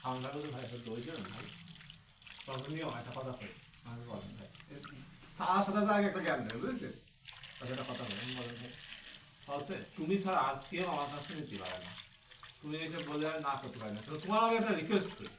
খাওয়া-দাওয়া ভাই প্রয়োজন ভাই প্রয়োজনীয় একটা কথা কই আমি বলেন ভাই তার সাথে আগে একটা জ্ঞান দেবে বুঝেছেন তাহলে একটা কথা বলেন বলেন ভাই বলছে তুমি ছাড়া আর কেউ আমার কাছে নিতে পারে না তুমি এসে বলে আর না করতে পারে না তো তোমার আমি একটা রিকোয়েস্ট করি